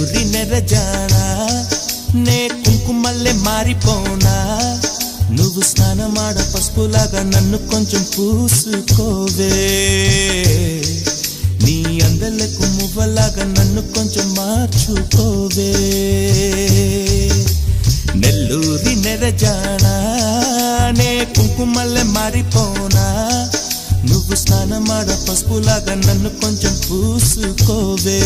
నెల్లూరి నెరజానా నే కుంకుమల్లే మారిపోనా నువ్వు స్నానమాడ పసుపులాగా నన్ను కొంచెం పూసుకోవే నీ అందలకు మువ్వలాగా నన్ను కొంచెం మార్చుకోవే నెల్లూరి నెరజానా నే కుంకుమల్లే మారిపోనా నువ్వు స్నానమాడ పసుపులాగా నన్ను కొంచెం పూసుకోవే